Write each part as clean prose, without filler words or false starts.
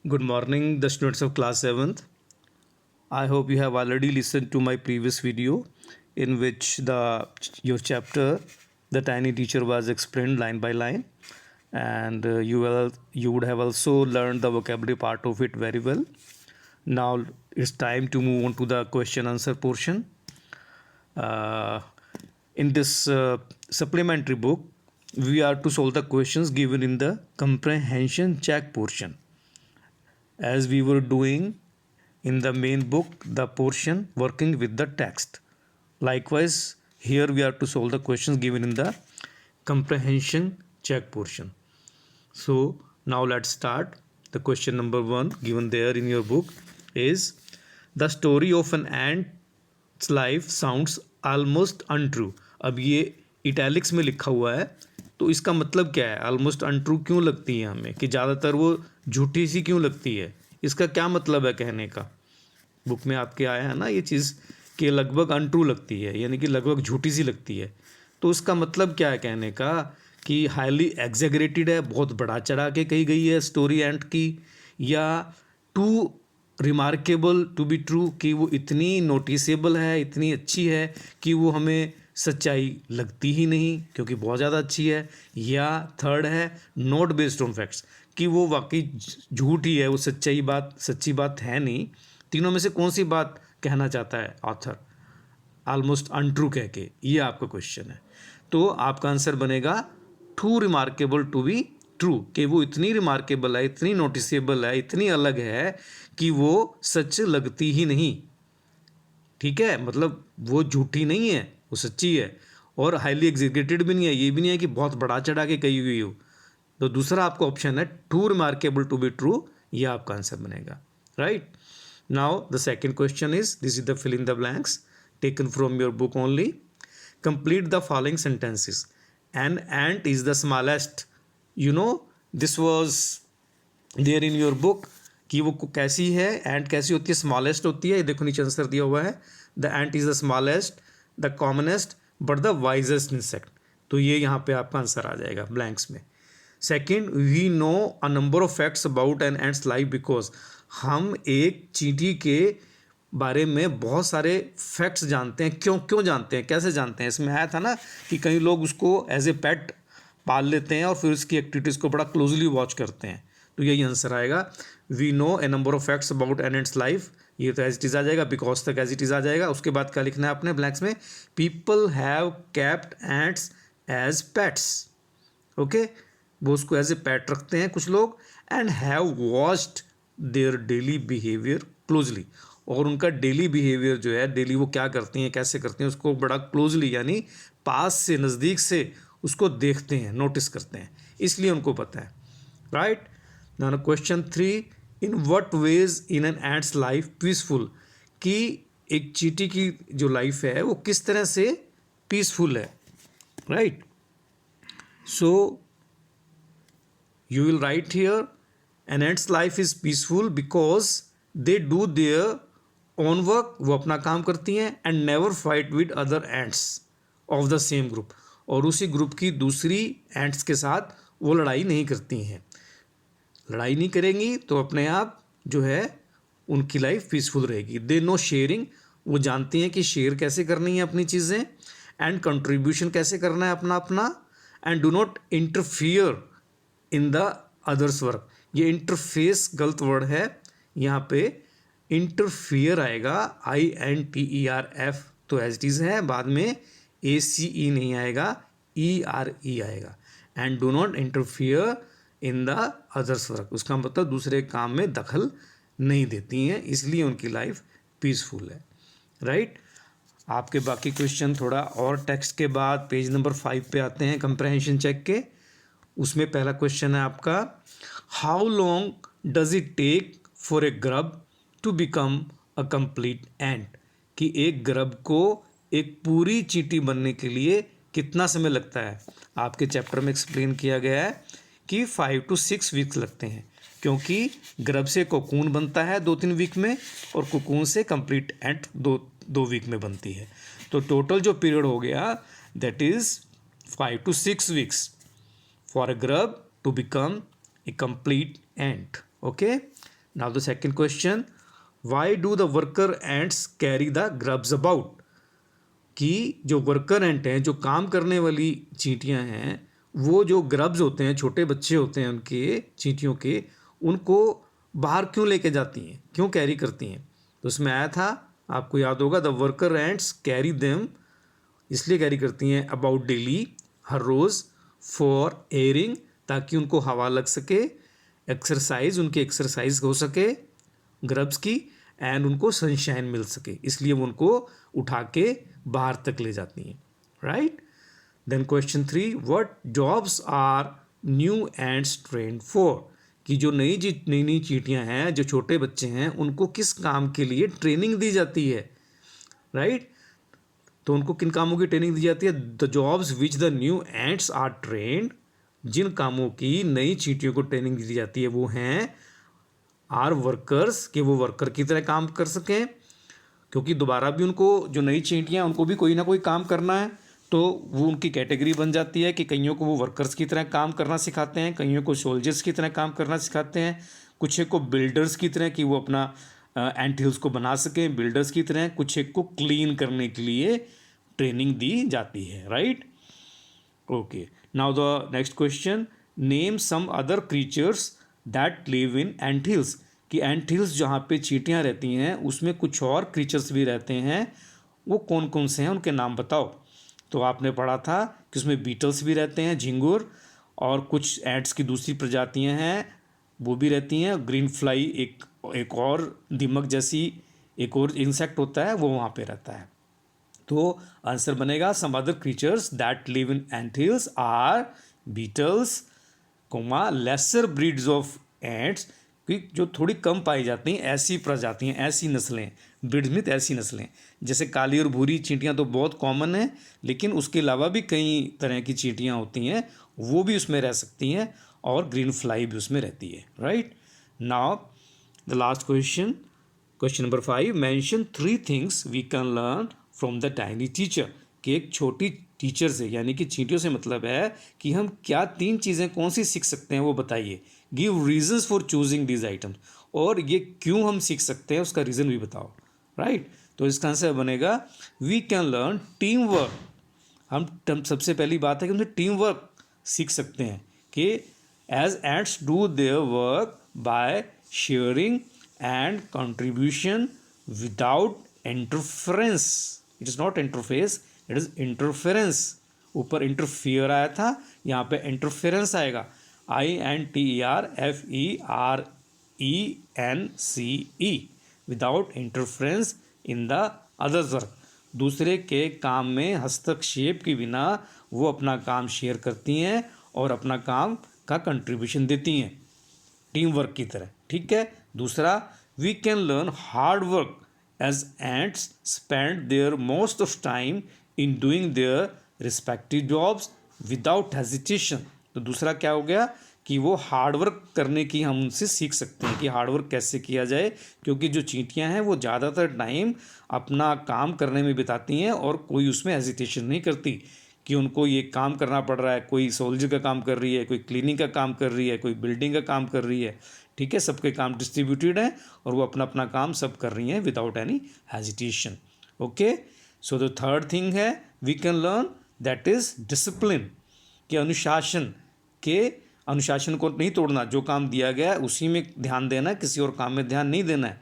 Good morning, the students of class 7th. I hope you have already listened to my previous video in which your chapter, The Tiny Teacher, was explained line by line, and you would have also learned the vocabulary part of it very well. Now it's time to move on to the question answer portion. In this supplementary book, we are to solve the questions given in the comprehension check portion, as we were doing in the main book, the portion working with the text. Likewise, here we are to solve the questions given in the comprehension check portion. So now let's start. The question number 1 given there in your book is, the story of an ant's life sounds almost untrue. अब ये italics में लिखा हुआ है, तो इसका मतलब क्या है? ऑलमोस्ट अनट्रू क्यों लगती है हमें, कि ज़्यादातर वो झूठी सी क्यों लगती है? इसका क्या मतलब है कहने का? बुक में आपके आया है ना ये चीज़ कि लगभग अनट्रू लगती है, यानी कि लगभग झूठी सी लगती है। तो उसका मतलब क्या है कहने का? कि हाईली एग्जेगरेटेड है, बहुत बढ़ा चढ़ा के कही गई है स्टोरी एंड की, या too remarkable to be true, कि वो इतनी नोटिसेबल है, इतनी अच्छी है कि वो हमें सच्चाई लगती ही नहीं क्योंकि बहुत ज़्यादा अच्छी है, या थर्ड है नॉट बेस्ड ऑन फैक्ट्स, कि वो वाकई झूठ ही है, वो सच्ची बात है नहीं। तीनों में से कौन सी बात कहना चाहता है ऑथर ऑलमोस्ट अनट्रू कह के? ये आपका क्वेश्चन है। तो आपका आंसर बनेगा too remarkable to be true, कि वो इतनी रिमार्केबल है, इतनी नोटिसेबल है, इतनी अलग है कि वो सच लगती ही नहीं। ठीक है, मतलब वो झूठी नहीं है, वो सच्ची है, और हाईली एग्जीक्यूटेड भी नहीं है, ये भी नहीं है कि बहुत बढ़ा चढ़ा के कही हुई हो। तो दूसरा आपका ऑप्शन है too remarkable to be true, ये आपका आंसर बनेगा। Right, now the second question is, this is the fill in the blanks taken from your book only. Complete the following sentences. An ant is the smallest, you know this was there in your book, कि वो कैसी है, एंट कैसी होती है? Smallest होती है। देखो नीचे आंसर दिया हुआ है, the ant is the smallest, the commonest but the wisest insect. तो ये यहाँ पे आपका आंसर आ जाएगा ब्लैंक्स में। Second, we know a number of facts about an ant's life because, हम एक चींटी के बारे में बहुत सारे फैक्ट्स जानते हैं। क्यों जानते हैं, कैसे जानते हैं? इसमें आया था ना कि कई लोग उसको एज ए पेट पाल लेते हैं और फिर उसकी एक्टिविटीज़ को बड़ा क्लोजली वॉच करते हैं। तो यही आंसर आएगा, we know a number of facts about an ant's life. ये तो एज इट इज़ आ जाएगा, बिकॉज तक एज इट इज़ आ जाएगा। उसके बाद क्या लिखना है आपने ब्लैंक्स में? People have kept ants as pets. Okay, वो उसको एज ए पेट रखते हैं कुछ लोग, and have watched their daily behaviour closely, और उनका डेली बिहेवियर जो है, डेली वो क्या करती हैं, कैसे करती हैं, उसको बड़ा क्लोजली यानी पास से, नज़दीक से उसको देखते हैं, नोटिस करते हैं, इसलिए उनको पता है। Right, now question 3, in what ways in an ant's life peaceful, कि एक चींटी की जो लाइफ है वो किस तरह से पीसफुल है। Right, so you will write here, an ant's life is peaceful because they do their own work, वो अपना काम करती हैं, and never fight with other ants of the same group, और उसी ग्रुप की दूसरी ants के साथ वो लड़ाई नहीं करती हैं। लड़ाई नहीं करेंगी तो अपने आप जो है उनकी लाइफ पीसफुल रहेगी। दे नो शेयरिंग, वो जानती हैं कि शेयर कैसे करनी है अपनी चीज़ें, एंड कंट्रीब्यूशन कैसे करना है अपना, and do not interfere in the others' work. ये इंटरफेस गलत वर्ड है, यहाँ पे इंटरफियर आएगा, INTERF, तो एज इट इज़ है, बाद में ACE नहीं आएगा, ERE आएगा। And do not interfere in the others' work, उसका मतलब दूसरे काम में दखल नहीं देती हैं, इसलिए उनकी लाइफ पीसफुल है। राइट, आपके बाकी क्वेश्चन थोड़ा और टेक्स्ट के बाद पेज नंबर 5 पे आते हैं कंप्रहेंशन चेक के। उसमें पहला क्वेश्चन है आपका, how long does it take for a grub to become a complete ant, कि एक ग्रब को एक पूरी चींटी बनने के लिए कितना समय लगता है? आपके चैप्टर में एक्सप्लेन किया गया है कि 5 to 6 वीक्स लगते हैं, क्योंकि ग्रब से कोकून बनता है 2-3 वीक में, और कोकून से कंप्लीट एंट 2 वीक में बनती है। तो टोटल जो पीरियड हो गया that is 5 to 6 weeks for a grub to become a complete ant. Okay, now the second question, why do the worker ants carry the grubs about? कि जो वर्कर एंट हैं, जो काम करने वाली चींटियां हैं, वो जो ग्रब्स होते हैं, छोटे बच्चे होते हैं उनके, चींटियों के, उनको बाहर क्यों लेके जाती हैं, क्यों कैरी करती हैं? तो उसमें आया था, आपको याद होगा, the worker ants carry them, इसलिए कैरी करती हैं, अबाउट डेली, हर रोज़, फॉर एयरिंग, ताकि उनको हवा लग सके, एक्सरसाइज, उनकी एक्सरसाइज हो सके ग्रब्स की, एंड उनको सनशाइन मिल सके, इसलिए वो उनको उठा के बाहर तक ले जाती हैं, right? Then question 3, what jobs are new ants trained for? कि जो नई नई चींटियां हैं, जो छोटे बच्चे हैं, उनको किस काम के लिए ट्रेनिंग दी जाती है, राइट? तो उनको किन कामों की ट्रेनिंग दी जाती है? The jobs which the new ants are trained, जिन कामों की नई चींटियों को ट्रेनिंग दी जाती है वो हैं आर वर्कर्स, कि वो वर्कर की तरह काम कर सकें, क्योंकि दोबारा भी उनको, जो नई चींटियां, उनको भी कोई ना कोई काम करना है, तो वो उनकी कैटेगरी बन जाती है कि कईयों को वो वर्कर्स की तरह काम करना सिखाते हैं, कईयों को सोल्जर्स की तरह काम करना सिखाते हैं, कुछ एक को बिल्डर्स की तरह, कि वो अपना एंट हिल्स को बना सकें बिल्डर्स की तरह, कुछ एक को क्लीन करने के लिए ट्रेनिंग दी जाती है, right? Okay, now the next question, name some other creatures that live in ant hills? कि एंट हिल्स जहाँ पे चींटियाँ रहती हैं उसमें कुछ और क्रीचर्स भी रहते हैं, वो कौन कौन से हैं, उनके नाम बताओ। तो आपने पढ़ा था कि उसमें बीटल्स भी रहते हैं, झिंगुर, और कुछ एंट्स की दूसरी प्रजातियां हैं वो भी रहती हैं, ग्रीन फ्लाई एक और दीमक जैसी एक और इंसेक्ट होता है, वो वहाँ पे रहता है। तो आंसर बनेगा, some other creatures that live in ant hills are beetles, lesser breeds of ants, कि जो थोड़ी कम पाई जाती हैं, ऐसी प्रजातियाँ, ऐसी नस्लें, ब्रीड्स मीन्स ऐसी नस्लें, जैसे काली और भूरी चींटियाँ तो बहुत कॉमन है, लेकिन उसके अलावा भी कई तरह की चींटियाँ होती हैं, वो भी उसमें रह सकती हैं, और ग्रीन फ्लाई भी उसमें रहती है, right? Now the last question, question number 5, mention 3 things we can learn from the tiny teacher, कि एक छोटी टीचर से, यानी कि चींटियों से मतलब है कि हम क्या 3 चीज़ें कौन सी सीख सकते हैं, वो बताइए। Give reasons for choosing these items, और ये क्यों हम सीख सकते हैं उसका रीज़न भी बताओ, राइट? तो इसका आंसर बनेगा, we can learn team work. हम सबसे पहली बात है कि हम टीम वर्क सीख सकते हैं, कि as ants do their work by sharing and contribution without interference. It is not interface, it is interference. ऊपर इंटरफियर आया था, यहाँ पे इंटरफेरेंस आएगा, INTERFERENCE, without interference in the others' work. दूसरे के काम में हस्तक्षेप के बिना वो अपना काम शेयर करती हैं और अपना काम का कंट्रीब्यूशन देती हैं, टीम वर्क की तरह, ठीक है? दूसरा, we can learn hard work as ants spend their most of time in doing their respective jobs without hesitation. तो दूसरा क्या हो गया कि वो हार्ड वर्क करने की हम उनसे सीख सकते हैं कि हार्ड वर्क कैसे किया जाए, क्योंकि जो चींटियां हैं वो ज़्यादातर टाइम अपना काम करने में बिताती हैं और कोई उसमें हेजिटेशन नहीं करती कि उनको ये काम करना पड़ रहा है, कोई सोल्जर का काम कर रही है, कोई क्लीनिंग का काम कर रही है, कोई बिल्डिंग का काम कर रही है, ठीक है? सबके काम डिस्ट्रीब्यूटेड हैं और वो अपना अपना काम सब कर रही हैं without any hesitation. Okay, so the third thing है we can learn, that is discipline, के अनुशासन को नहीं तोड़ना, जो काम दिया गया है उसी में ध्यान देना है, किसी और काम में ध्यान नहीं देना है।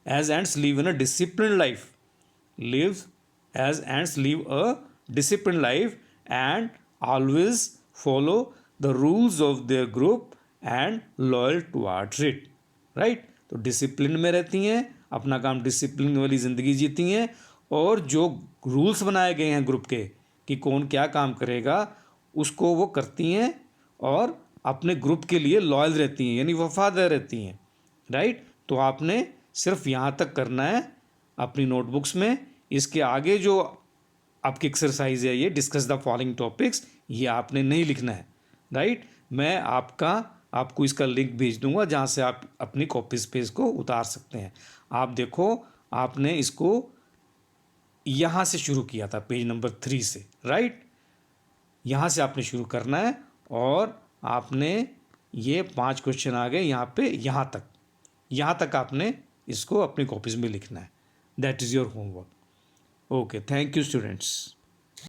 As ants live in a discipline life, live a disciplined life and always follow the rules of their group and loyal towards it, right? तो डिसिप्लिन में रहती हैं, अपना काम डिसिप्लिन वाली ज़िंदगी जीती हैं, और जो रूल्स बनाए गए हैं ग्रुप के कि कौन क्या काम करेगा उसको वो करती हैं, और अपने ग्रुप के लिए लॉयल रहती हैं, यानी वफादार रहती हैं, राइट? तो आपने सिर्फ यहाँ तक करना है अपनी नोटबुक्स में। इसके आगे जो आपकी एक्सरसाइज है, ये डिस्कस द फॉलोइंग टॉपिक्स, ये आपने नहीं लिखना है, राइट? मैं आपको इसका लिंक भेज दूंगा जहाँ से आप अपनी कॉपी पेज को उतार सकते हैं। आप देखो, आपने इसको यहाँ से शुरू किया था, पेज नंबर 3 से, राइट? यहाँ से आपने शुरू करना है और आपने ये 5 क्वेश्चन आ गए यहाँ पे, यहाँ तक, यहाँ तक आपने इसको अपनी कॉपीज़ में लिखना है. That is your homework. Okay, thank you students.